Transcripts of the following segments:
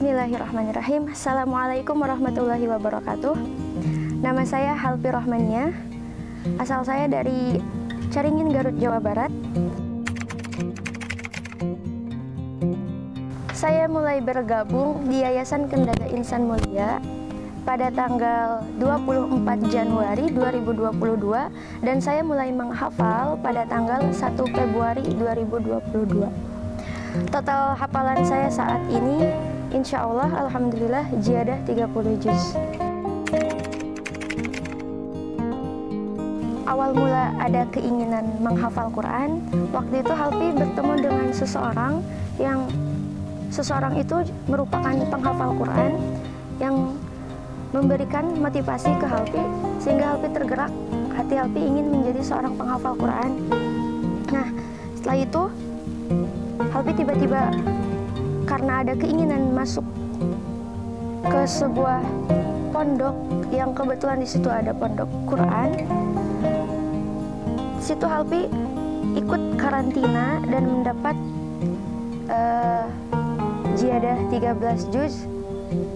Bismillahirrahmanirrahim. Assalamualaikum warahmatullahi wabarakatuh. Nama saya Halpi Rohmania. Asal saya dari Caringin, Garut, Jawa Barat. Saya mulai bergabung di Yayasan Kendaga Insan Mulia pada tanggal 24 Januari 2022 dan saya mulai menghafal pada tanggal 1 Februari 2022. Total hafalan saya saat ini insya Allah alhamdulillah ziyadah 30 juz. Awal mula ada keinginan menghafal Quran, waktu itu Halpi bertemu dengan seseorang itu merupakan penghafal Quran yang memberikan motivasi ke Halpi sehingga Halpi tergerak, hati Halpi ingin menjadi seorang penghafal Quran. Nah, setelah itu Halpi tiba-tiba karena ada keinginan masuk ke sebuah pondok yang kebetulan di situ ada pondok Quran. Di situ Halpi ikut karantina dan mendapat ziyadah 13 juz.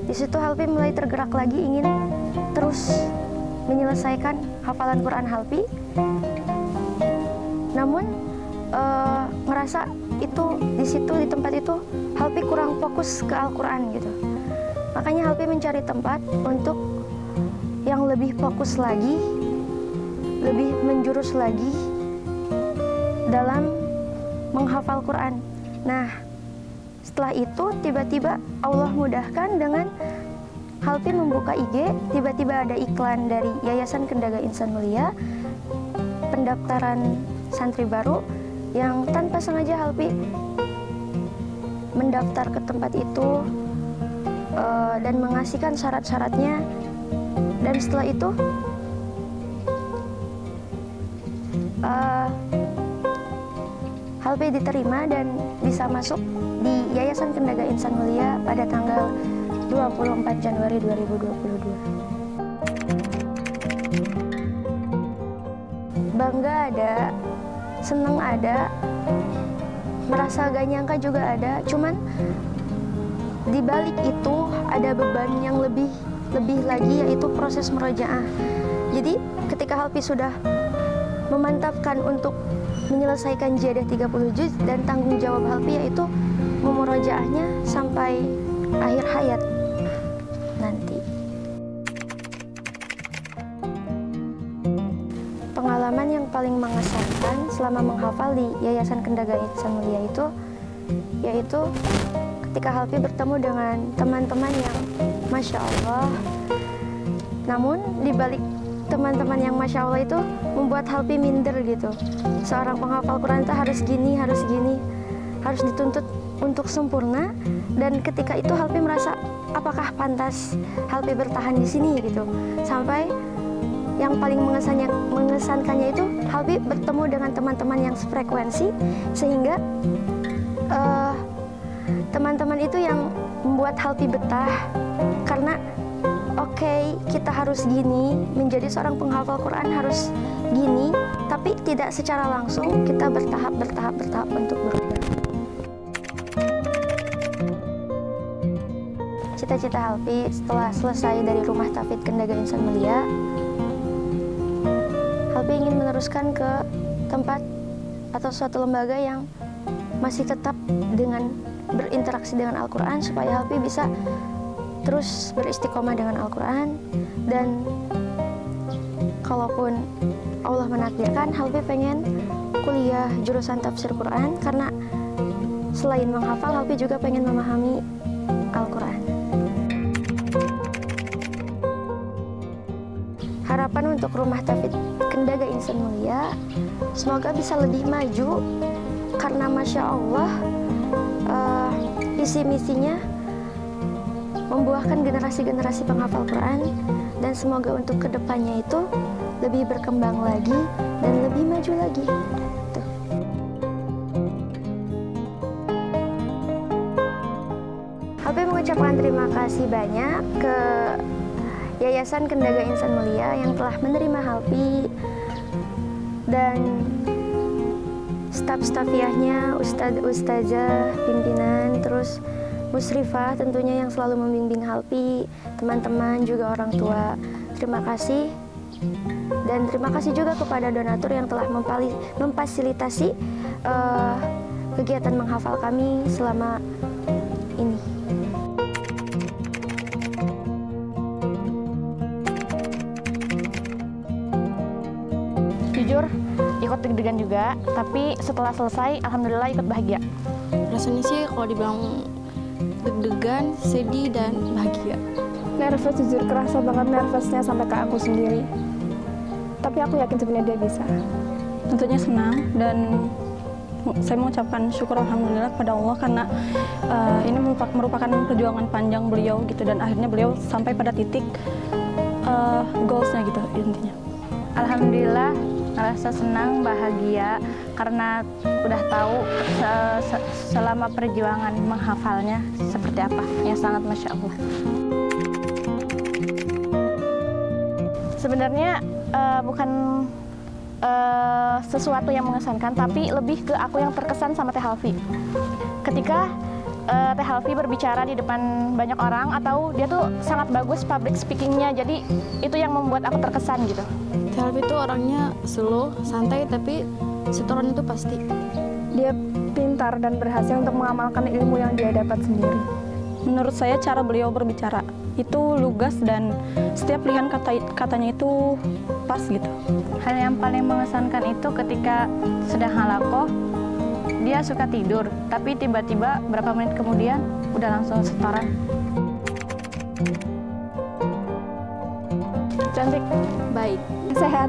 Di situ Halpi mulai tergerak lagi ingin terus menyelesaikan hafalan Quran Halpi. Namun ngerasa itu di tempat itu Halpi kurang fokus ke Al-Quran gitu. Makanya Halpi mencari tempat untuk yang lebih fokus lagi, lebih menjurus lagi dalam menghafal Quran. Nah, setelah itu tiba-tiba Allah mudahkan dengan Halpi membuka IG, tiba-tiba ada iklan dari Yayasan Kendaga Insan Mulia, pendaftaran santri baru, yang tanpa sengaja Halpi mendaftar ke tempat itu dan mengasihkan syarat-syaratnya, dan setelah itu Halpi diterima dan bisa masuk di Yayasan Kendaga Insan Mulia pada tanggal 24 Januari 2022. Bangga ada, seneng ada, merasa gak nyangka juga ada. Cuman di balik itu ada beban yang lebih lagi, yaitu proses murojaah. Jadi ketika Halpi sudah memantapkan untuk menyelesaikan ziyadah 30 juz, dan tanggung jawab Halpi yaitu memurojaahnya sampai akhir hayat nanti. Pengalaman yang paling mengesankan selama menghafal di Yayasan Kendaga Insan Mulia itu yaitu ketika Halpi bertemu dengan teman-teman yang Masya Allah. Namun di balik teman-teman yang Masya Allah itu membuat Halpi minder gitu. Seorang penghafal Quran itu harus gini, harus dituntut untuk sempurna. Dan ketika itu Halpi merasa apakah pantas Halpi bertahan di sini gitu. Sampai yang paling mengesankannya itu Halpi bertemu dengan teman-teman yang sefrekuensi, sehingga teman-teman itu yang membuat Halpi betah karena oke, kita harus gini, menjadi seorang penghafal Quran harus gini, tapi tidak secara langsung, kita bertahap untuk berubah. Cita-cita Halpi setelah selesai dari Rumah Tahfidz Kendaga Insan Mulia, Halpi ingin meneruskan ke tempat atau suatu lembaga yang masih tetap dengan berinteraksi dengan Al-Quran, supaya Halpi bisa terus beristiqomah dengan Al-Quran. Dan kalaupun Allah menakdirkan, Halpi pengen kuliah jurusan tafsir Quran, karena selain menghafal, Halpi juga pengen memahami Al-Quran. Harapan untuk Rumah Tahfidz Kendaga Insan Mulia semoga bisa lebih maju, karena Masya Allah visi misinya membuahkan generasi-generasi penghafal Quran, dan semoga untuk kedepannya itu lebih berkembang lagi dan lebih maju lagi. Tuh. Halpi mengucapkan terima kasih banyak ke Yayasan Kendaga Insan Mulia yang telah menerima Halpi, dan staf-stafiyahnya, ustazah, pimpinan, terus Musrifah tentunya yang selalu membimbing Halpi, teman-teman juga orang tua. Terima kasih. Dan terima kasih juga kepada donatur yang telah memfasilitasi kegiatan menghafal kami selama ini. Jujur, ikut deg-degan juga, tapi setelah selesai, alhamdulillah ikut bahagia. Rasanya sih kalau dibilang deg-degan, sedih, dan bahagia. Nervous, jujur kerasa banget nervousnya sampai ke aku sendiri. Tapi aku yakin sebenarnya dia bisa. Tentunya senang dan saya mengucapkan syukur alhamdulillah kepada Allah karena ini merupakan perjuangan panjang beliau gitu, dan akhirnya beliau sampai pada titik goalsnya gitu intinya. Alhamdulillah ngerasa senang, bahagia karena udah tahu selama perjuangan menghafalnya seperti apa, yang sangat Masya Allah. Sebenarnya bukan sesuatu yang mengesankan, tapi lebih ke aku yang terkesan sama Teh Halfi. Ketika Teh Halfi berbicara di depan banyak orang, atau dia tuh sangat bagus public speakingnya, jadi itu yang membuat aku terkesan gitu. Teh Halfi itu orangnya slow, santai, tapi setoran itu pasti. Dia pintar dan berhasil untuk mengamalkan ilmu yang dia dapat sendiri. Menurut saya cara beliau berbicara itu lugas dan setiap pilihan katanya itu pas gitu. Hal yang paling mengesankan itu ketika sedang halakoh, dia suka tidur, tapi tiba-tiba berapa menit kemudian udah langsung setoran. Cantik, Baik. sehat.